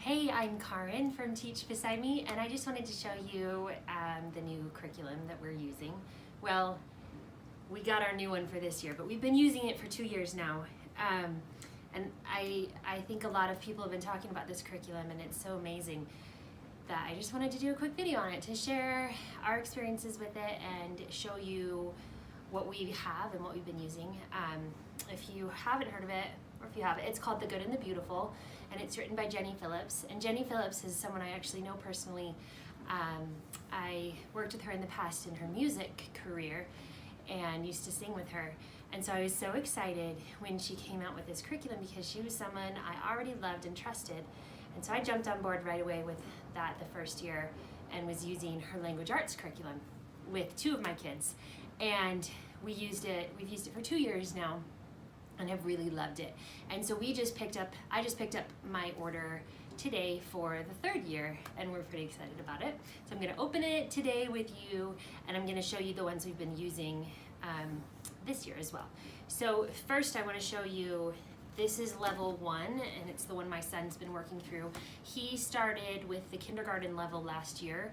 Hey, I'm Karin from Teach Beside Me, and I just wanted to show you the new curriculum that we're using. Well, we got our new one for this year, but we've been using it for 2 years now. And I think a lot of people have been talking about this curriculum, and it's so amazing that I just wanted to do a quick video on it to share our experiences with it and show you what we have and what we've been using. If you haven't heard of it, or if you have it, it's called The Good and the Beautiful, and it's written by Jenny Phillips. And Jenny Phillips is someone I actually know personally. I worked with her in the past in her music career and used to sing with her. And so I was so excited when she came out with this curriculum because she was someone I already loved and trusted. And so I jumped on board right away with that the first year and was using her language arts curriculum with 2 of my kids. And we've used it for 2 years now and have really loved it. And so I just picked up my order today for the 3rd year, and we're pretty excited about it. So I'm gonna open it today with you, and I'm gonna show you the ones we've been using this year as well. So first I wanna show you, this is level 1, and it's the one my son's been working through. He started with the kindergarten level last year,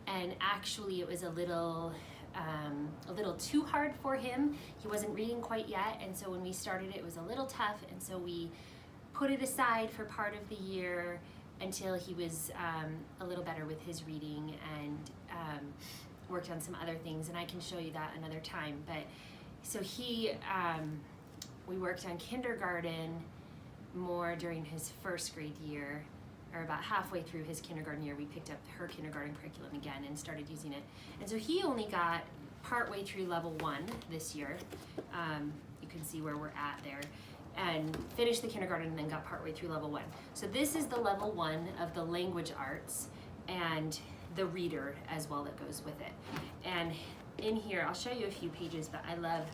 and actually it was a little too hard for him. He wasn't reading quite yet, and so when we started it was a little tough, and so we put it aside for part of the year until he was a little better with his reading and worked on some other things, and I can show you that another time. But so we worked on kindergarten more during his 1st grade year, or about halfway through his kindergarten year. We picked up her kindergarten curriculum again and started using it. And so he only got partway through level 1 this year. You can see where we're at there. And finished the kindergarten and then got partway through level 1. So this is the level 1 of the language arts and the reader as well that goes with it. And in here, I'll show you a few pages, but I love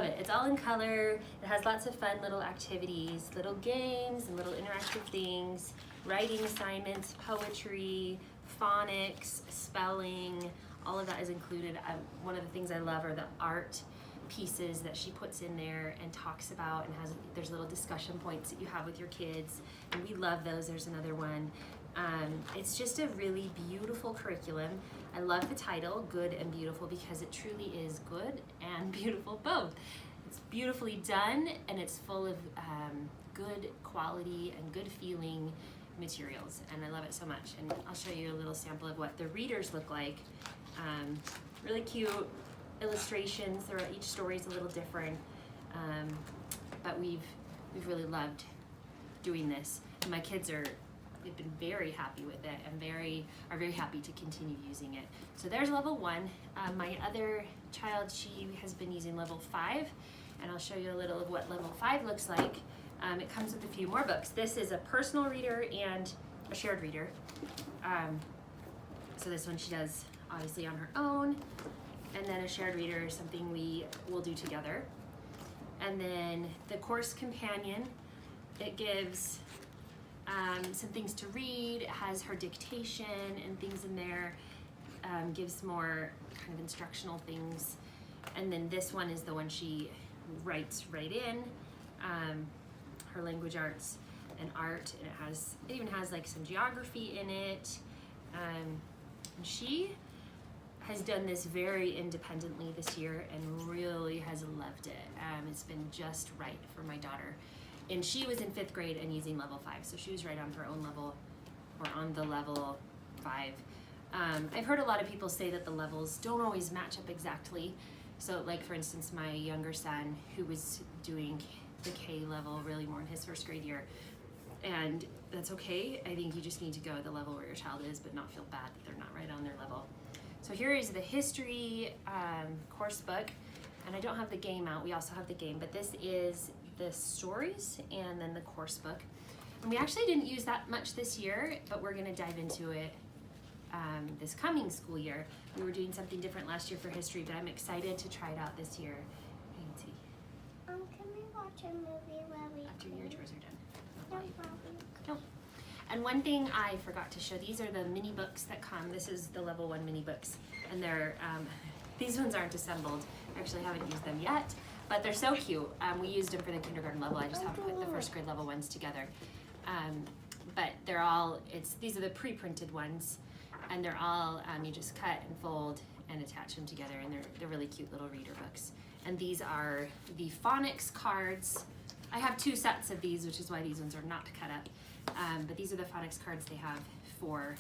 it. It's all in color. It has lots of fun little activities, little games and little interactive things, writing assignments, poetry, phonics, spelling, all of that is included. One of the things I love are the art pieces that she puts in there and talks about, and there's little discussion points that you have with your kids, and we love those. There's another one. It's just a really beautiful curriculum. I love the title, Good and Beautiful, because it truly is good and beautiful both. It's beautifully done, and it's full of good quality and good feeling materials, and I love it so much. And I'll show you a little sample of what the readers look like. Really cute illustrations. Each story is a little different, but we've really loved doing this. And my kids they've been very happy with it and are very happy to continue using it. So there's level 1. My other child, she has been using level 5, and I'll show you a little of what level 5 looks like. It comes with a few more books. This is a personal reader and a shared reader. So this one she does obviously on her own, and then a shared reader is something we will do together. And then the course companion, it gives some things to read. It has her dictation and things in there, gives more kind of instructional things. And then this one is the one she writes right in, her language arts and art, and it even has like some geography in it. And she has done this very independently this year and really has loved it. It's been just right for my daughter. And she was in 5th grade and using level 5, so she was right on her own level, or on the level 5. I've heard a lot of people say that the levels don't always match up exactly. So like for instance, my younger son, who was doing the K level really more in his 1st grade year, and that's okay. I think you just need to go at the level where your child is, but not feel bad that they're not right on their level. So here is the history course book, and I don't have the game out. We also have the game, but this is the stories and then the course book. And we actually didn't use that much this year, but we're gonna dive into it this coming school year. We were doing something different last year for history, but I'm excited to try it out this year. Can we watch a movie while we After your chores are done. No problem. No. And one thing I forgot to show, these are the mini books that come. This is the level 1 mini books, and they're these ones aren't assembled. I actually haven't used them yet, but they're so cute. We used them for the kindergarten level. I just haven't put the 1st grade level ones together. but these are the pre-printed ones, and they're all, you just cut and fold and attach them together, and they're really cute little reader books. And these are the phonics cards. I have 2 sets of these, which is why these ones are not cut up. But these are the phonics cards they have for,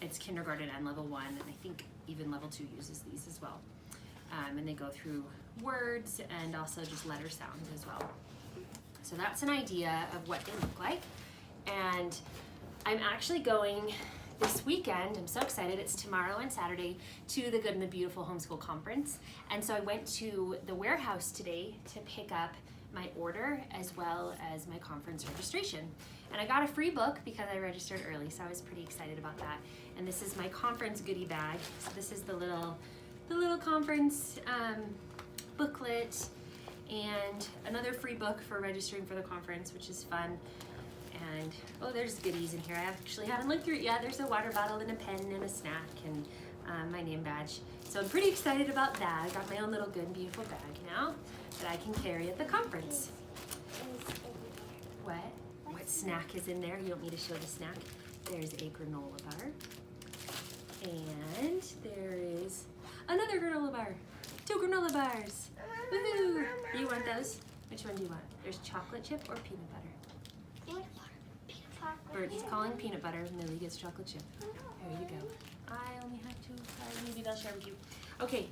it's kindergarten and level 1, and I think even level 2 uses these as well. And they go through words and also just letter sounds as well. So that's an idea of what they look like. And I'm actually going this weekend, I'm so excited, it's tomorrow and Saturday, to the Good and the Beautiful Homeschool Conference. And so I went to the warehouse today to pick up my order as well as my conference registration. And I got a free book because I registered early, so I was pretty excited about that. And this is my conference goodie bag. So this is the little conference booklet, and another free book for registering for the conference, which is fun. And oh, there's goodies in here. I actually haven't looked through it yet. There's a water bottle and a pen and a snack and my name badge. So I'm pretty excited about that. I got my own little Good and Beautiful bag now that I can carry at the conference. What? What snack is in there? You want me to show the snack? There's a granola bar. And there is another granola bar. 2 granola bars. Woohoo! Do you want those? Which one do you want? There's chocolate chip or peanut butter? Peanut butter. Birdie's calling peanut butter. Millie gets chocolate chip. There you go. I only have 2. Maybe they'll share with you. Okay,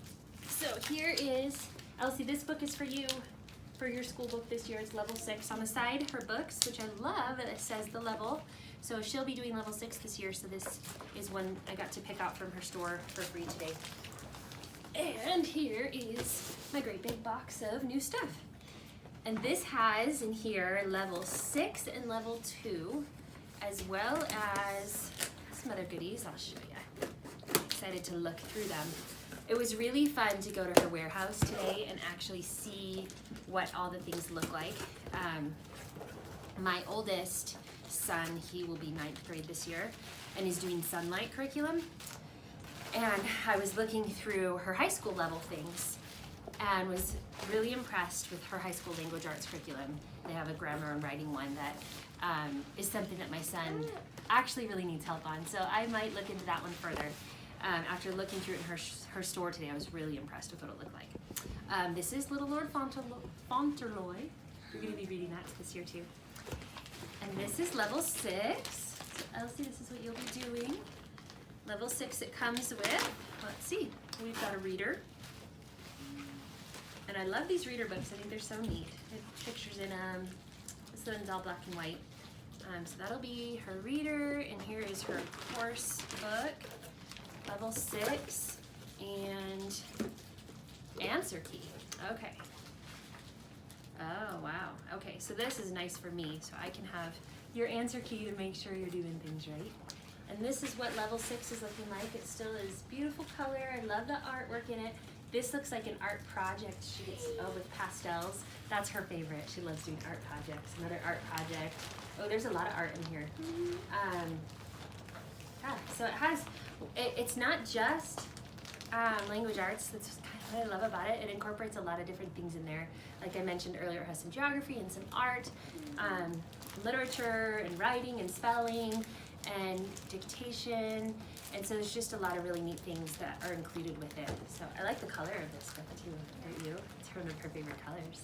so here is, Elsie, this book is for you, for your school book this year. It's level 6. On the side, her books, which I love, it says the level. So she'll be doing level 6 this year, so this is one I got to pick out from her store for free today. And here is my great big box of new stuff. And this has in here level 6 and level 2, as well as some other goodies. I'll show you. I'm excited to look through them. It was really fun to go to her warehouse today and actually see what all the things look like. My oldest son, he will be 9th grade this year, and he's doing Sunlight curriculum. And I was looking through her high school level things and was really impressed with her high school language arts curriculum. They have a grammar and writing one that is something that my son actually really needs help on. So I might look into that one further. After looking through it in her store today, I was really impressed with what it looked like. This is Little Lord Fauntleroy. You're going to be reading that this year too. And this is level 6. So Elsie, this is what you'll be doing. Level 6 it comes with, let's see, we've got a reader. And I love these reader books. I think they're so neat. They have pictures in them. This one's all black and white. So that'll be her reader, and here is her course book, level 6, and answer key. Okay. Oh, wow. Okay, so this is nice for me, so I can have your answer key to make sure you're doing things right. And this is what level 6 is looking like. It still is beautiful color. I love the artwork in it. This looks like an art project she gets with pastels. That's her favorite. She loves doing art projects. Another art project. Oh, there's a lot of art in here. So it has, it's not just language arts. That's kind of what I love about it. It incorporates a lot of different things in there. Like I mentioned earlier, it has some geography and some art, literature and writing and spelling and dictation, and so there's just a lot of really neat things that are included with it. So I like the color of this book too. Don't you? It's one of her favorite colors.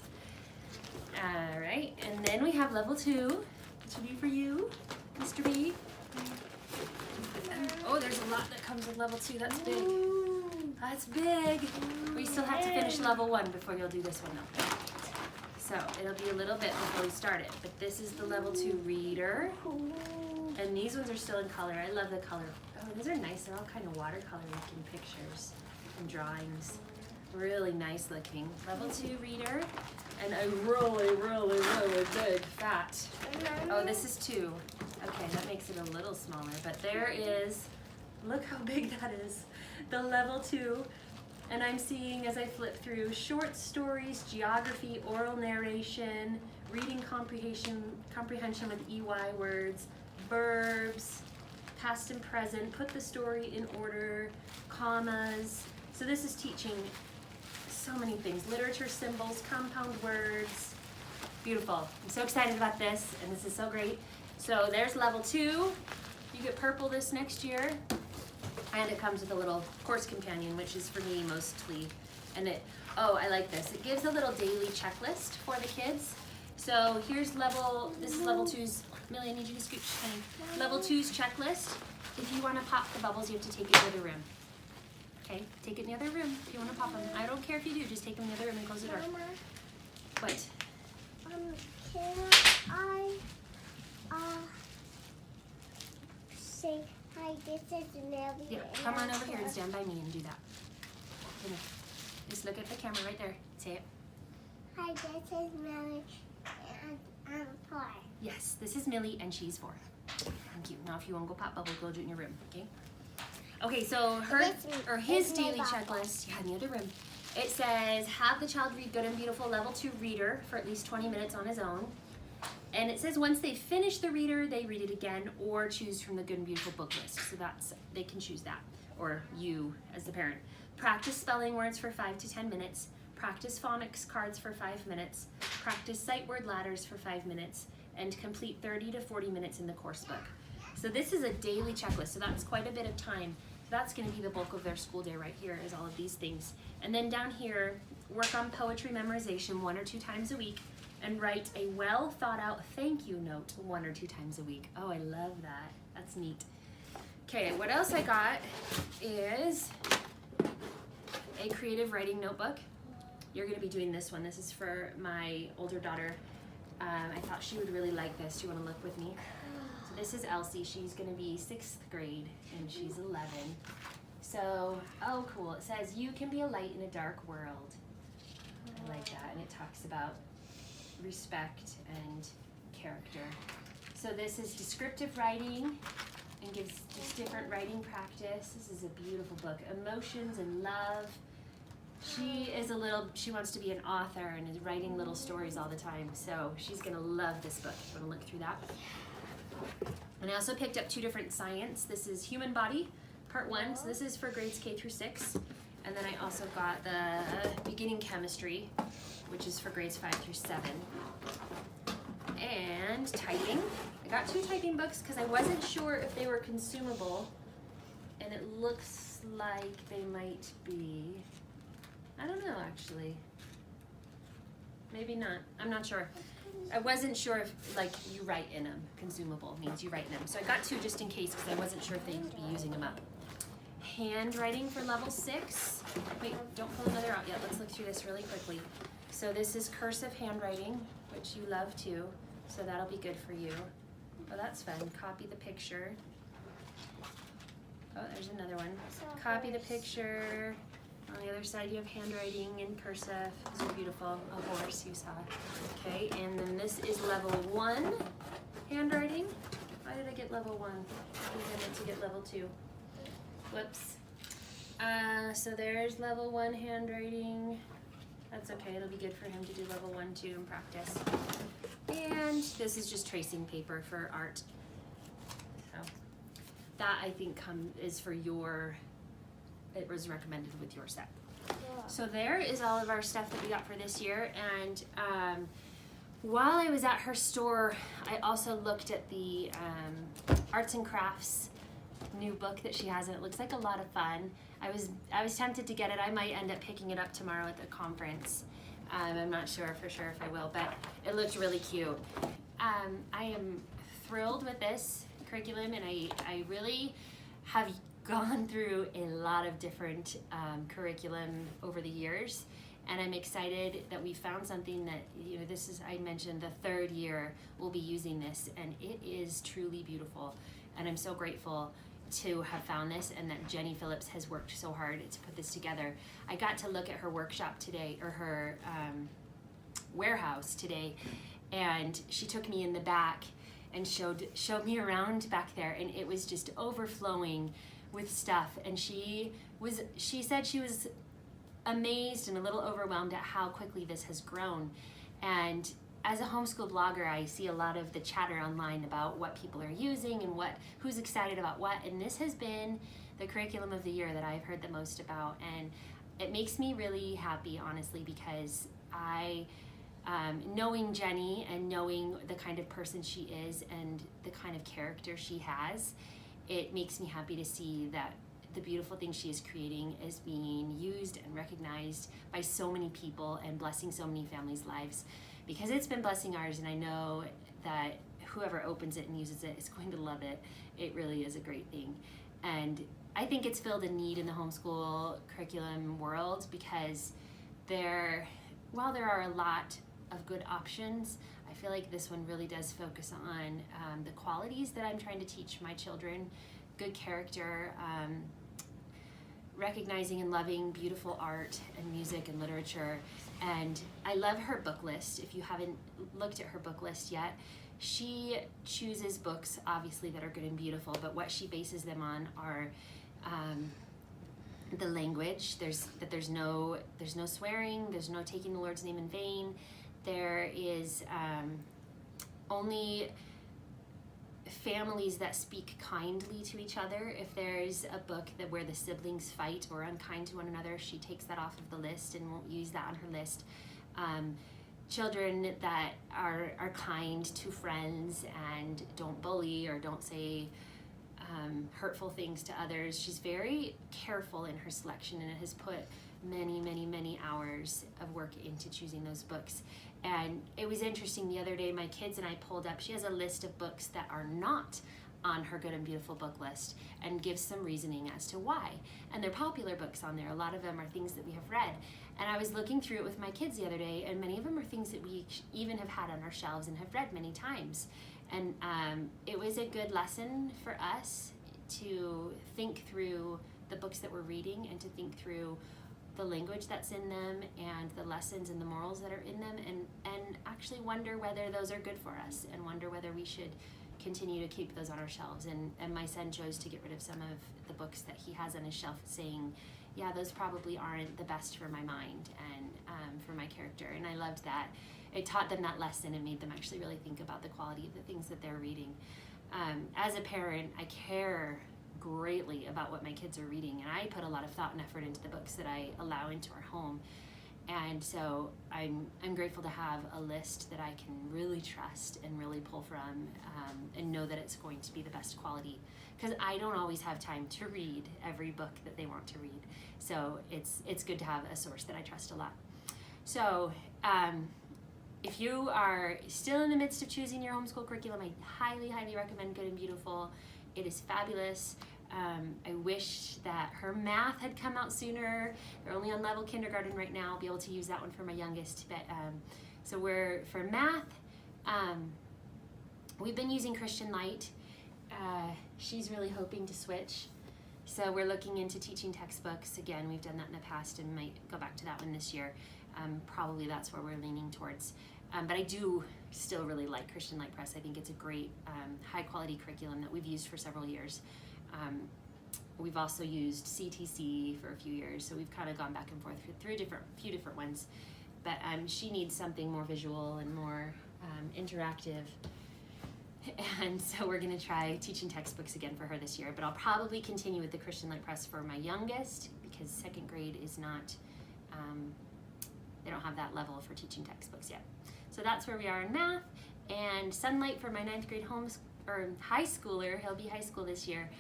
All right, and then we have level 2, which will be for you, Mr. B. Oh, there's a lot that comes with level 2. That's big. That's big. We still have to finish level 1 before you'll do this one though. So it'll be a little bit before we start it, but this is the level 2 reader. And these ones are still in color. I love the color. Oh, these are nice. They're all kind of watercolor looking pictures and drawings. Really nice looking. Level 2 reader. And a really, really, really big fat. Oh, this is 2. Okay, that makes it a little smaller. But there is, look how big that is. The level 2. And I'm seeing as I flip through short stories, geography, oral narration, reading comprehension with EY words, verbs, past and present, put the story in order, commas. So this is teaching so many things. Literature, symbols, compound words. Beautiful. I'm so excited about this, and this is so great. So there's level 2. You get purple this next year. And it comes with a little course companion, which is for me mostly. And oh, I like this. It gives a little daily checklist for the kids. So here's this is level 2's, Millie, I need you to scooch, honey. Level 2's checklist. If you want to pop the bubbles, you have to take it to the other room. Okay, take it in the other room if you want to pop them. I don't care if you do, just take them in the other room and close the door. Mama, What? can I say hi? This is Nelly. Yeah, come on over here and stand by me and do that. Come here. Just look at the camera right there. Say it. Hi, this is Nelly, and I'm 4. Yes, this is Millie and she's 4. Thank you. Now if you want to go pop bubble, go do it in your room, okay? Okay, so his daily checklist, in the other room. It says, have the child read Good and Beautiful Level 2 Reader for at least 20 minutes on his own. And it says once they finish the reader, they read it again or choose from the Good and Beautiful book list. So they can choose that, or you as the parent. Practice spelling words for 5 to 10 minutes. Practice phonics cards for 5 minutes. Practice sight word ladders for 5 minutes. And complete 30 to 40 minutes in the course book. So this is a daily checklist, so that's quite a bit of time. So that's going to be the bulk of their school day right here, is all of these things. And then down here, work on poetry memorization 1 or 2 times a week, and write a well thought out thank you note 1 or 2 times a week. Oh, I love that. That's neat. Okay, what else I got is a creative writing notebook. You're going to be doing this one. This is for my older daughter. I thought she would really like this. Do you want to look with me? So this is Elsie. She's going to be 6th grade and she's 11. So, oh cool. It says, you can be a light in a dark world. I like that. And it talks about respect and character. So this is descriptive writing and gives just different writing practice. This is a beautiful book. Emotions and love. She wants to be an author and is writing little stories all the time. So she's gonna love this book. You wanna look through that? And I also picked up 2 different science. This is Human Body, Part 1. So this is for grades K through 6. And then I also got the Beginning Chemistry, which is for grades 5 through 7. And typing. I got 2 typing books because I wasn't sure if they were consumable. And it looks like they might be. I don't know, actually. Maybe not. I'm not sure. I wasn't sure if, like, you write in them. Consumable means you write in them. So I got 2 just in case because I wasn't sure if they'd be using them up. Handwriting for level 6. Wait, don't pull another out yet. Let's look through this really quickly. So this is cursive handwriting, which you love too. So that'll be good for you. Oh, that's fun. Copy the picture. Oh, there's another one. Copy the picture. On the other side, you have handwriting in cursive. These are beautiful. A horse you saw. Okay, and then this is level 1 handwriting. Why did I get level 1? I meant to get level 2. Whoops. So there's level 1 handwriting. That's okay. It'll be good for him to do level 1, 2 in practice. And this is just tracing paper for art. So that I think is for your. It was recommended with your set. Yeah. So there is all of our stuff that we got for this year. And while I was at her store, I also looked at the arts and crafts new book that she has, and it looks like a lot of fun. I was tempted to get it. I might end up picking it up tomorrow at the conference. I'm not sure for sure if I will, but it looks really cute. I am thrilled with this curriculum, and I really have gone through a lot of different curriculum over the years, and I'm excited that we found something that, this is, I mentioned the 3rd year we'll be using this, and it is truly beautiful, and I'm so grateful to have found this, and that Jenny Phillips has worked so hard to put this together. I got to look at her workshop today, or her warehouse today, and she took me in the back and showed me around back there, and it was just overflowing with stuff. And she said she was amazed and a little overwhelmed at how quickly this has grown. And as a homeschool blogger, I see a lot of the chatter online about what people are using and who's excited about what, and this has been the curriculum of the year that I've heard the most about, and it makes me really happy, honestly, because I knowing Jenny and knowing the kind of person she is and the kind of character she has, it makes me happy to see that the beautiful thing she is creating is being used and recognized by so many people and blessing so many families' lives, because it's been blessing ours, and I know that whoever opens it and uses it is going to love it. It really is a great thing. And I think it's filled a need in the homeschool curriculum world, because while there are a lot of good options, I feel like this one really does focus on the qualities that I'm trying to teach my children: good character, recognizing and loving beautiful art and music and literature. And I love her book list. If you haven't looked at her book list yet, she chooses books obviously that are good and beautiful, but what she bases them on are the language. There's no swearing, there's no taking the Lord's name in vain. There is only families that speak kindly to each other. If there's a book where the siblings fight or are unkind to one another, she takes that off of the list and won't use that on her list. Children that are kind to friends and don't bully or don't say hurtful things to others. She's very careful in her selection and has put many hours of work into choosing those books. And it was interesting the other day, my kids and I pulled up, she has a list of books that are not on her Good and Beautiful book list and gives some reasoning as to why. And they're popular books on there. A lot of them are things that we have read. And I was looking through it with my kids the other day, and many of them are things that we even have had on our shelves and have read many times. And it was a good lesson for us to think through the books that we're reading and to think through the language that's in them and the lessons and the morals that are in them, and actually wonder whether those are good for us and wonder whether we should continue to keep those on our shelves. And my son chose to get rid of some of the books that he has on his shelf, saying, yeah, those probably aren't the best for my mind and for my character. And I loved that. It taught them that lesson and made them actually really think about the quality of the things that they're reading. As a parent, I care greatly about what my kids are reading, and I put a lot of thought and effort into the books that I allow into our home. And so I'm grateful to have a list that I can really trust and really pull from, and know that it's going to be the best quality, because I don't always have time to read every book that they want to read. So it's good to have a source that I trust a lot. So if you are still in the midst of choosing your homeschool curriculum, I highly recommend Good and Beautiful. It is fabulous. I wish that her math had come out sooner. They're only on level kindergarten right now. I'll be able to use that one for my youngest. But so for math, we've been using Christian Light. She's really hoping to switch. So we're looking into teaching textbooks. Again, we've done that in the past and might go back to that one this year. Probably that's where we're leaning towards. But I do still really like Christian Light Press. I think it's a great high quality curriculum that we've used for several years. We've also used CTC for a few years, so we've kind of gone back and forth through few different ones. But she needs something more visual and more interactive. And so we're going to try teaching textbooks again for her this year. But I'll probably continue with the Christian Light Press for my youngest, because second grade is not, they don't have that level for teaching textbooks yet. So that's where we are in math. And Sunlight for my 9th grade high schooler. He'll be high school this year.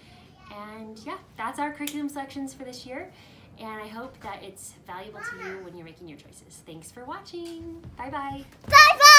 And yeah, that's our curriculum selections for this year. And I hope that it's valuable to you when you're making your choices. Thanks for watching. Bye-bye. Bye-bye.